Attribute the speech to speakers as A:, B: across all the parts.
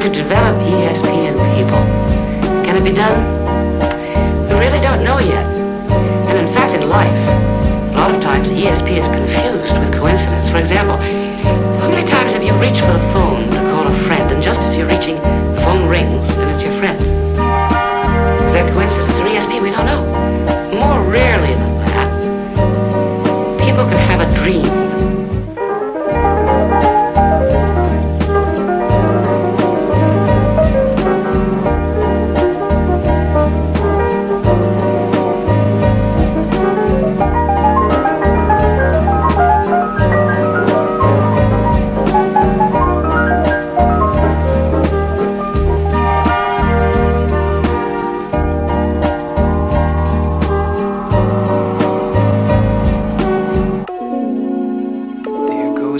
A: to develop ESP in people. Can it be done? We really don't know yet. And in fact, in life, a lot of times ESP is confused with coincidence. For example, how many times have you reached for the phone to call a friend, and just as you're reaching, the phone rings and it's your friend? Is that coincidence or ESP? We don't know. More rarely than that, people can have a dream.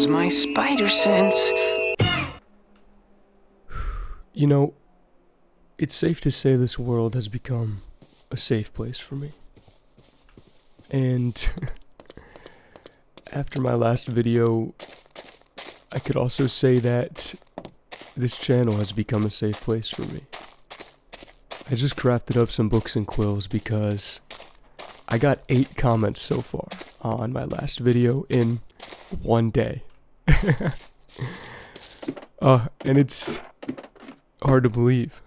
B: My spider sense.
C: You know, it's safe to say this world has become a safe place for me. And after my last video, I could also say that this channel has become a safe place for me. I just crafted up some books and quills because I got 8 comments so far on my last video in one day. And it's hard to believe.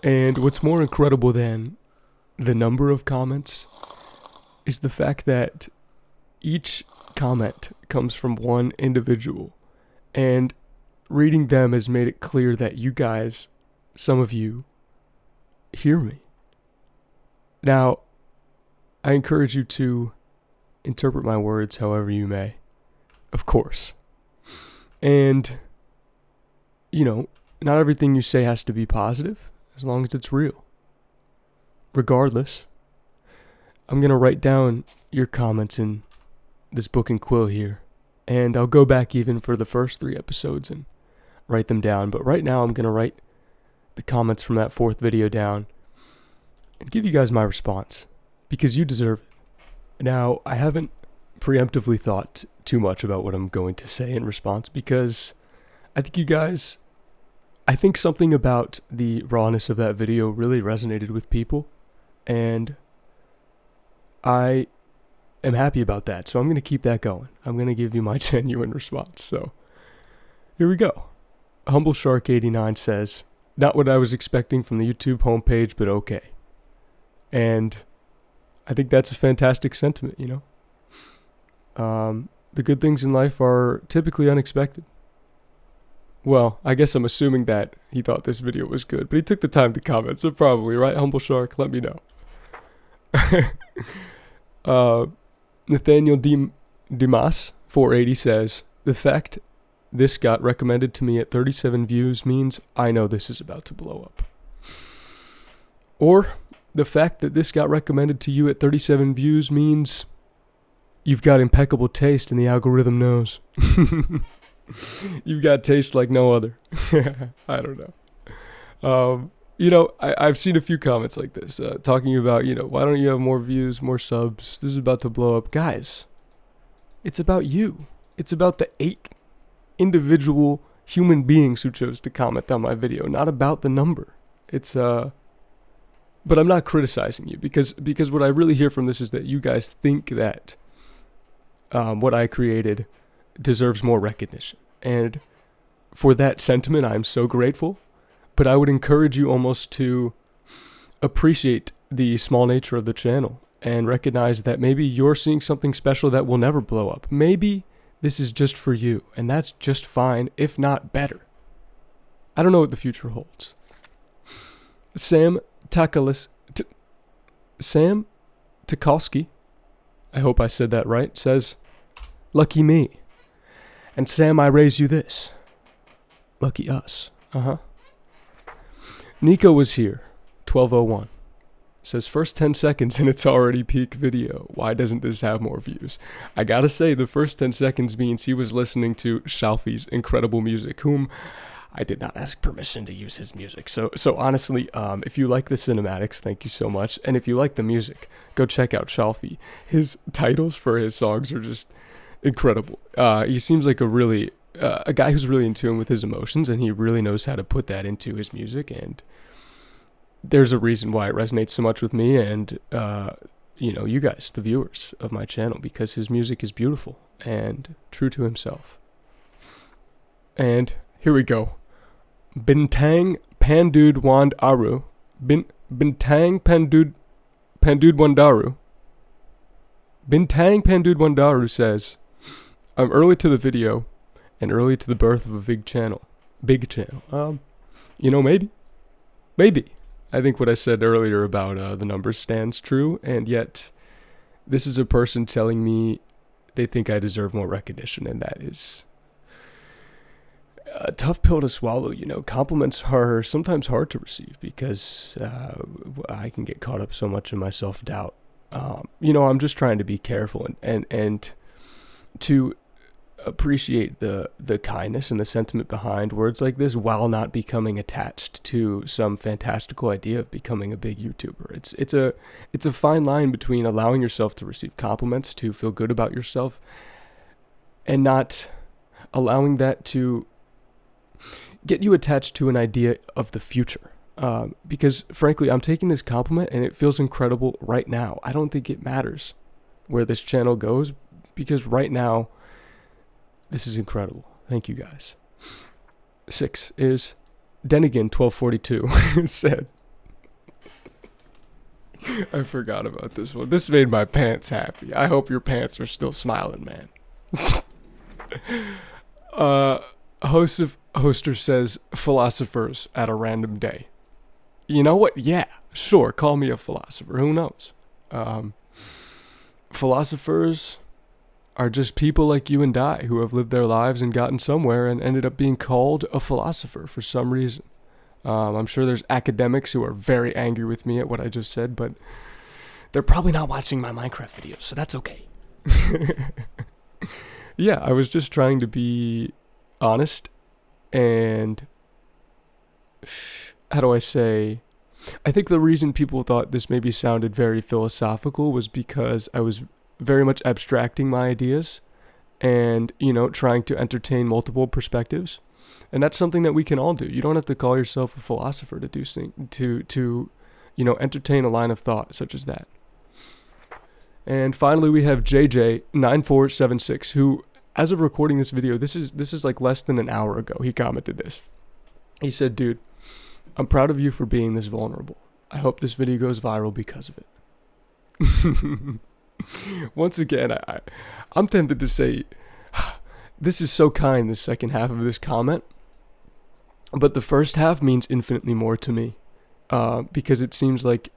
C: And what's more incredible than the number of comments is the fact that each comment comes from one individual, and reading them has made it clear that you guys, some of you, hear me. Now, I encourage you to interpret my words however you may, of course. And, you know, not everything you say has to be positive, as long as it's real. Regardless, I'm going to write down your comments in this book and quill here, and I'll go back even for the first 3 episodes and write them down. But right now I'm going to write the comments from that 4th video down and give you guys my response, because you deserve it. Now, I haven't preemptively thought too much about what I'm going to say in response, because I think something about the rawness of that video really resonated with people, and I am happy about that, so I'm going to keep that going. I'm going to give you my genuine response. So here we go. Humble Shark 89 says, "Not what I was expecting from the YouTube homepage, but okay." And I think that's a fantastic sentiment, you know? The good things in life are typically unexpected. Well, I guess I'm assuming that he thought this video was good, but he took the time to comment, so probably, right, Humble Shark? Let me know. Nathaniel Dimas 480 says, "The fact this got recommended to me at 37 views means I know this is about to blow up." Or, "The fact that this got recommended to you at 37 views means you've got impeccable taste and the algorithm knows." You've got taste like no other. I don't know. You know, I've seen a few comments like this, talking about, you know, why don't you have more views, more subs? This is about to blow up. Guys, it's about you. It's about the 8 individual human beings who chose to comment on my video, not about the number. But I'm not criticizing you, because what I really hear from this is that you guys think that what I created deserves more recognition. And for that sentiment, I'm so grateful. But I would encourage you almost to appreciate the small nature of the channel and recognize that maybe you're seeing something special that will never blow up. Maybe this is just for you, and that's just fine, if not better. I don't know what the future holds. Sam Tukolsky, I hope I said that right, says, "Lucky me. And Sam, I raise you this. Lucky us." Nico was here, 1201. Says, "First 10 seconds and it's already peak video. Why doesn't this have more views?" I gotta say, the first 10 seconds means he was listening to Shalfie's incredible music, whom I did not ask permission to use his music. So honestly, if you like the cinematics, thank you so much. And if you like the music, go check out Shalfie. His titles for his songs are just incredible. He seems like a really a guy who's really in tune with his emotions, and he really knows how to put that into his music. And there's a reason why it resonates so much with me and, you guys, the viewers of my channel, because his music is beautiful and true to himself. And here we go. Bintang Pandud Wand Aru. Bintang Pandud Wandaru. Bintang Pandud Wandaru says, I'm early to the video and early to the birth of a big channel. Big channel. Maybe. I think what I said earlier about the numbers stands true, and yet this is a person telling me they think I deserve more recognition, and that is a tough pill to swallow. Compliments are sometimes hard to receive because I can get caught up so much in my self-doubt. I'm just trying to be careful and to appreciate the kindness and the sentiment behind words like this while not becoming attached to some fantastical idea of becoming a big YouTuber. It's a fine line between allowing yourself to receive compliments to feel good about yourself and not allowing that to get you attached to an idea of the future. Because frankly, I'm taking this compliment and it feels incredible right now. I don't think it matters where this channel goes because right now, this is incredible. Thank you guys. 6 is Denigan 1242 said, I forgot about this one. This made my pants happy. I hope your pants are still smiling, man. Hoster says philosophers at a random day. You know what? Yeah, sure. Call me a philosopher. Who knows? Philosophers are just people like you and I who have lived their lives and gotten somewhere and ended up being called a philosopher for some reason. I'm sure there's academics who are very angry with me at what I just said, but they're probably not watching my Minecraft videos, so that's okay. Yeah, I was just trying to be honest and, how do I say, I think the reason people thought this maybe sounded very philosophical was because I was very much abstracting my ideas and, trying to entertain multiple perspectives. And that's something that we can all do. You don't have to call yourself a philosopher to do to entertain a line of thought such as that. And finally, we have JJ9476, who, as of recording this video, this is like less than an hour ago, he commented this. He said, dude, I'm proud of you for being this vulnerable. I hope this video goes viral because of it. Once again, I'm tempted to say, this is so kind, the second half of this comment, but the first half means infinitely more to me, because it seems like,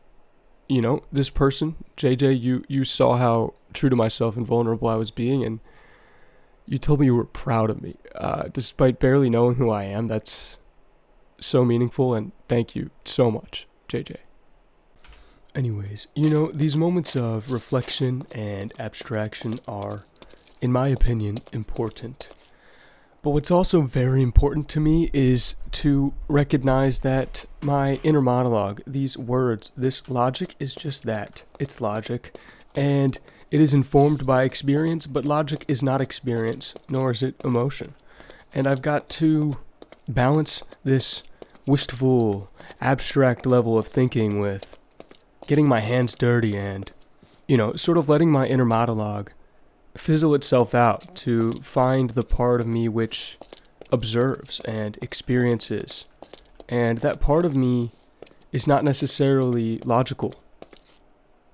C: this person, JJ, you saw how true to myself and vulnerable I was being, and you told me you were proud of me, despite barely knowing who I am. That's so meaningful, and thank you so much, JJ. Anyways, these moments of reflection and abstraction are, in my opinion, important. But what's also very important to me is to recognize that my inner monologue, these words, this logic is just that. It's logic. And it is informed by experience, but logic is not experience, nor is it emotion. And I've got to balance this wistful, abstract level of thinking with getting my hands dirty and, sort of letting my inner monologue fizzle itself out to find the part of me which observes and experiences. And that part of me is not necessarily logical.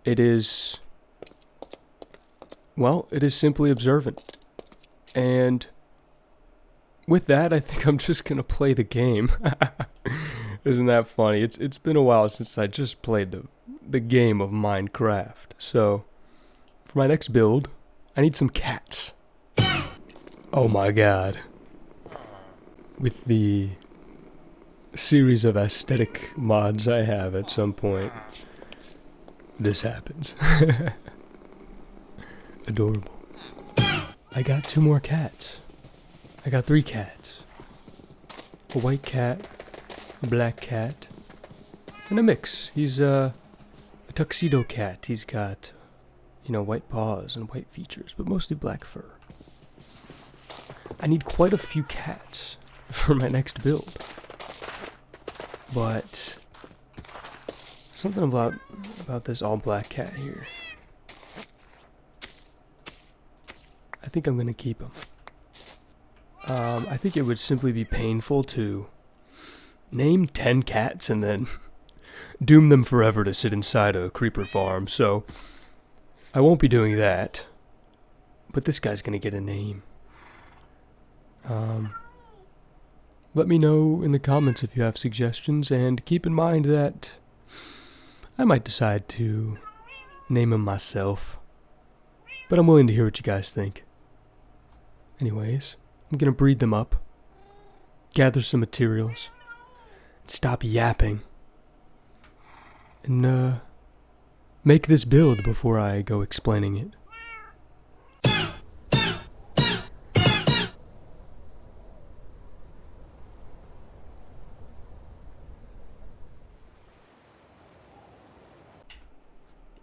C: It is simply observant. And with that, I think I'm just going to play the game. Isn't that funny? It's been a while since I just played the game of Minecraft. So, for my next build, I need some cats. Oh my god. With the series of aesthetic mods I have at some point, this happens. Adorable. I got 2 more cats. I got 3 cats. A white cat, a black cat, and a mix. He's a tuxedo cat. He's got, white paws and white features, but mostly black fur. I need quite a few cats for my next build. But something about this all-black cat here. I think I'm gonna keep him. I think it would simply be painful to name 10 cats and then doom them forever to sit inside a creeper farm, so I won't be doing that. But this guy's gonna get a name. Let me know in the comments if you have suggestions, and keep in mind that I might decide to name him myself. But I'm willing to hear what you guys think. Anyways, I'm gonna breed them up, gather some materials, stop yapping, and make this build before I go explaining it.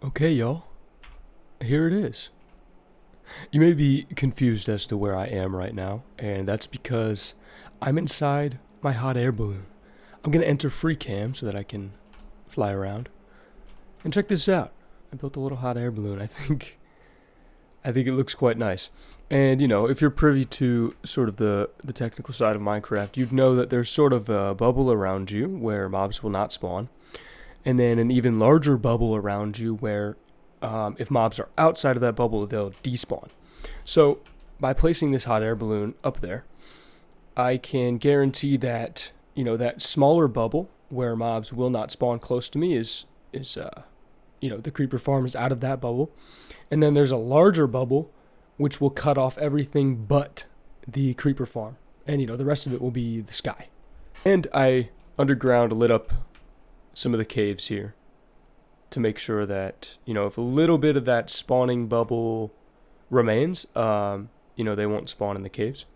C: Okay, y'all. Here it is. You may be confused as to where I am right now, and that's because I'm inside my hot air balloon. I'm gonna enter free cam so that I can fly around. And check this out. I built a little hot air balloon. I think it looks quite nice. And, you know, if you're privy to sort of the technical side of Minecraft, you'd know that there's sort of a bubble around you where mobs will not spawn. And then an even larger bubble around you where if mobs are outside of that bubble, they'll despawn. So by placing this hot air balloon up there, I can guarantee that, you know, that smaller bubble where mobs will not spawn close to me is you know, the creeper farm is out of that bubble. And then there's a larger bubble which will cut off everything but the creeper farm. And, you know, the rest of it will be the sky. And I underground lit up some of the caves here to make sure that, you know, if a little bit of that spawning bubble remains, you know, they won't spawn in the caves.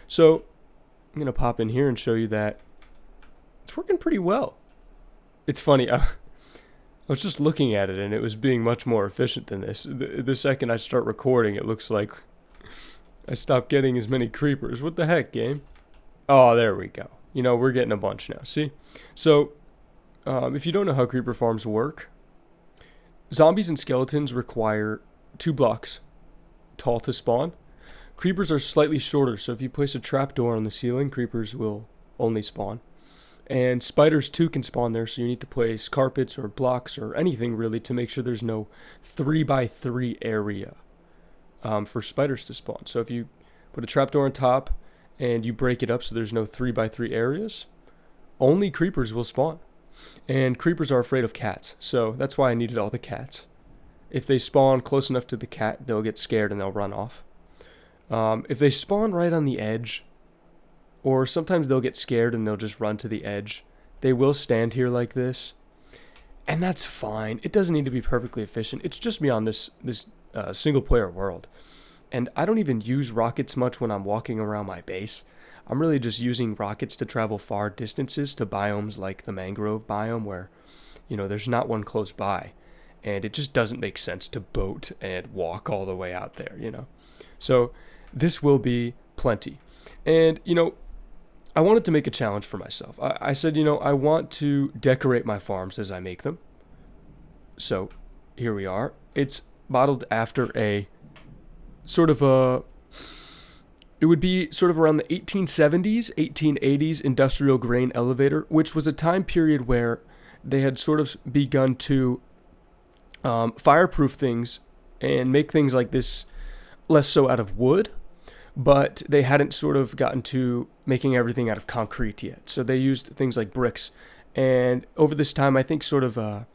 C: So I'm going to pop in here and show you that it's working pretty well. It's funny. I was just looking at it and it was being much more efficient than this. The second I start recording, it looks like I stopped getting as many creepers. What the heck, game? Oh, there we go. You know, we're getting a bunch now. See? So if you don't know how creeper farms work, zombies and skeletons require 2 blocks tall to spawn. Creepers are slightly shorter, so if you place a trapdoor on the ceiling, creepers will only spawn. And spiders too can spawn there, so you need to place carpets or blocks or anything really to make sure there's no 3x3 area for spiders to spawn. So if you put a trapdoor on top and you break it up so there's no 3x3 areas, only creepers will spawn. And creepers are afraid of cats, so that's why I needed all the cats. If they spawn close enough to the cat, they'll get scared and they'll run off. If they spawn right on the edge, or sometimes they'll get scared and they'll just run to the edge, they will stand here like this, and that's fine. It doesn't need to be perfectly efficient. It's just me on this single player world, and I don't even use rockets much when I'm walking around my base. I'm really just using rockets to travel far distances to biomes like the mangrove biome where, you know, there's not one close by. And it just doesn't make sense to boat and walk all the way out there, you know. So this will be plenty. And, you know, I wanted to make a challenge for myself. I said, you know, I want to decorate my farms as I make them. So here we are. It's modeled after a sort of a... It would be sort of around the 1870s, 1880s industrial grain elevator, which was a time period where they had sort of begun to fireproof things and make things like this less so out of wood, but they hadn't sort of gotten to making everything out of concrete yet. So they used things like bricks. And over this time, I think sort of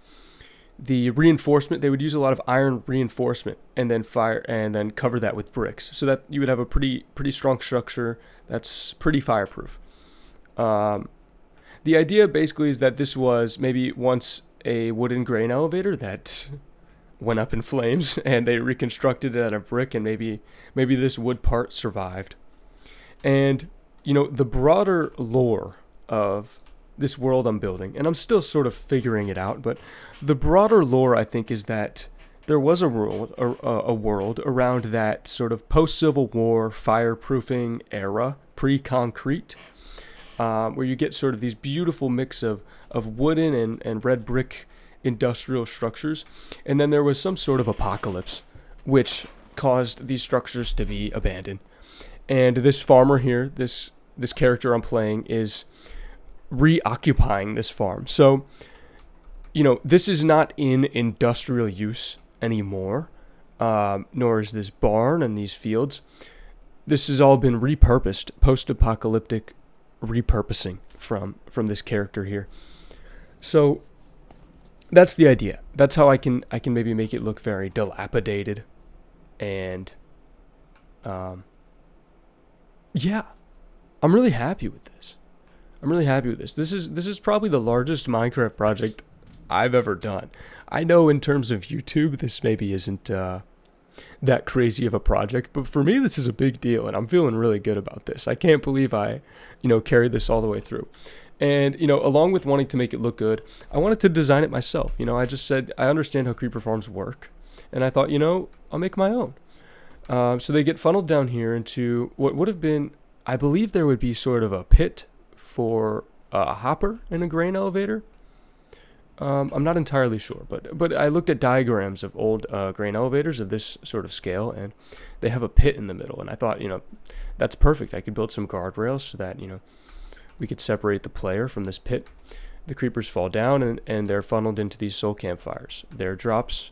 C: the reinforcement, they would use a lot of iron reinforcement and then cover that with bricks so that you would have a pretty strong structure that's pretty fireproof. The idea basically is that this was maybe once a wooden grain elevator that went up in flames and they reconstructed it out of brick, and maybe this wood part survived. And, you know, the broader lore of this world I'm building, and I'm still sort of figuring it out, but the broader lore, I think, is that there was a world around that sort of post-Civil War fireproofing era, pre-concrete, where you get sort of these beautiful mix of wooden and red brick industrial structures. And then there was some sort of apocalypse, which caused these structures to be abandoned. And this farmer here, this character I'm playing, is reoccupying this farm. So, this is not in industrial use anymore, nor is this barn and these fields. This has all been repurposed, post-apocalyptic repurposing from this character here. So that's the idea. That's how I can maybe make it look very dilapidated, and yeah, I'm really happy with this. This is probably the largest Minecraft project I've ever done. I know in terms of YouTube, this maybe isn't that crazy of a project, but for me, this is a big deal, and I'm feeling really good about this. I can't believe I, carried this all the way through. And, along with wanting to make it look good, I wanted to design it myself. I just said, I understand how creeper farms work, and I thought, I'll make my own. So they get funneled down here into what would have been, I believe there would be sort of a pit for a hopper in a grain elevator. I'm not entirely sure, but I looked at diagrams of old grain elevators of this sort of scale, and they have a pit in the middle. And I thought, that's perfect. I could build some guardrails so that, we could separate the player from this pit. The creepers fall down, and they're funneled into these soul campfires. Their drops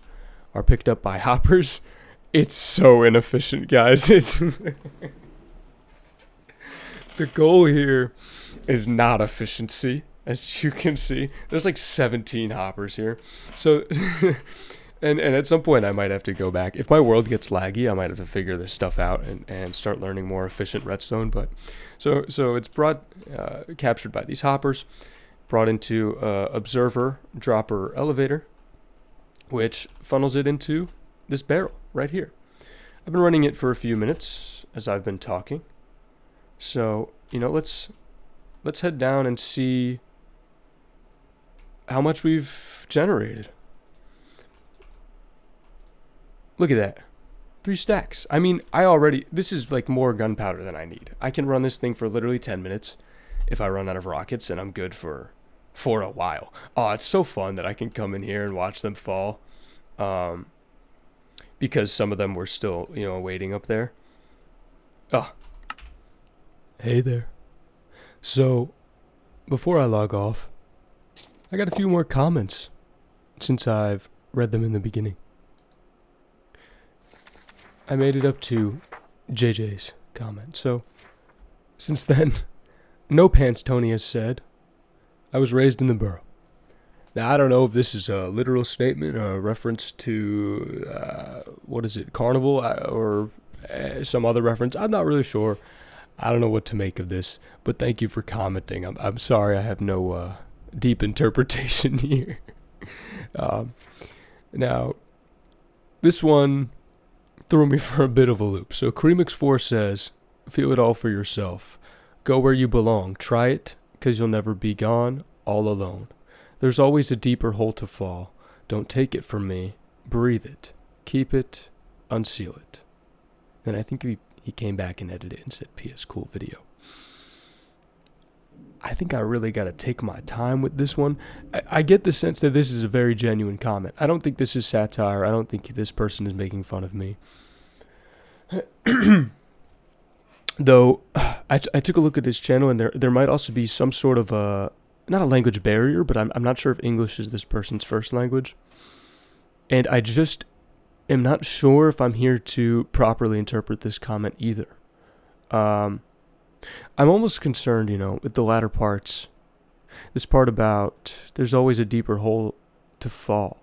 C: are picked up by hoppers. It's so inefficient, guys. The goal here is not efficiency, as you can see. There's like 17 hoppers here. So, and at some point I might have to go back. If my world gets laggy, I might have to figure this stuff out and start learning more efficient redstone. But so it's captured by these hoppers, brought into observer dropper elevator, which funnels it into this barrel right here. I've been running it for a few minutes as I've been talking. So, let's head down and see how much we've generated. Look at that. 3 stacks. I mean, this is like more gunpowder than I need. I can run this thing for literally 10 minutes if I run out of rockets, and I'm good for a while. Oh, it's so fun that I can come in here and watch them fall. Because some of them were still, waiting up there. Oh. Hey there. So, before I log off, I got a few more comments since I've read them in the beginning. I made it up to JJ's comment. So, since then, No Pants Tony has said, I was raised in the borough. Now, I don't know if this is a literal statement or a reference to, Carnival or some other reference. I'm not really sure. I don't know what to make of this, but thank you for commenting. I'm sorry I have no deep interpretation here. Now, this one threw me for a bit of a loop. So Creamix4 says, feel it all for yourself. Go where you belong. Try it, because you'll never be gone all alone. There's always a deeper hole to fall. Don't take it from me. Breathe it. Keep it. Unseal it. And I think he came back and edited it and said, P.S. cool video. I think I really got to take my time with this one. I get the sense that this is a very genuine comment. I don't think this is satire. I don't think this person is making fun of me. Though, I took a look at his channel, and there might also be some sort of not a language barrier, but I'm not sure if English is this person's first language. And I just am not sure if I'm here to properly interpret this comment either. I'm almost concerned, with the latter parts. This part about there's always a deeper hole to fall.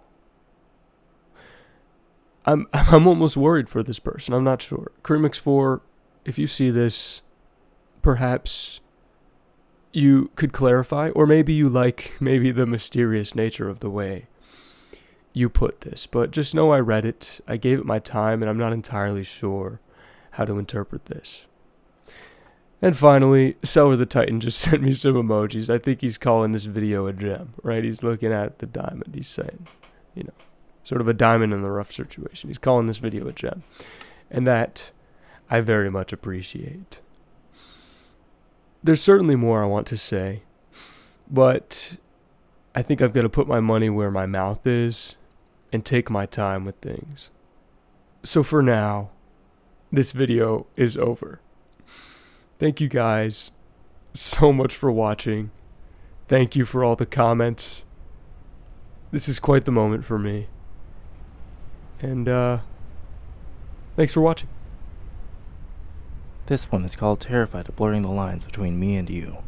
C: I'm almost worried for this person. I'm not sure. Creamix4, if you see this, perhaps you could clarify, or maybe you like the mysterious nature of the way you put this. But just know I read it, I gave it my time, and I'm not entirely sure how to interpret this. And finally, Seller the Titan just sent me some emojis. I think he's calling this video a gem, right? He's looking at the diamond. He's saying, Sort of a diamond in the rough situation. He's calling this video a gem. And that I very much appreciate. There's certainly more I want to say, but I think I've got to put my money where my mouth is and take my time with things. So for now, this video is over. Thank you guys so much for watching. Thank you for all the comments. This is quite the moment for me. And thanks for watching.
D: This one is called Terrified of Blurring the Lines Between Me and You.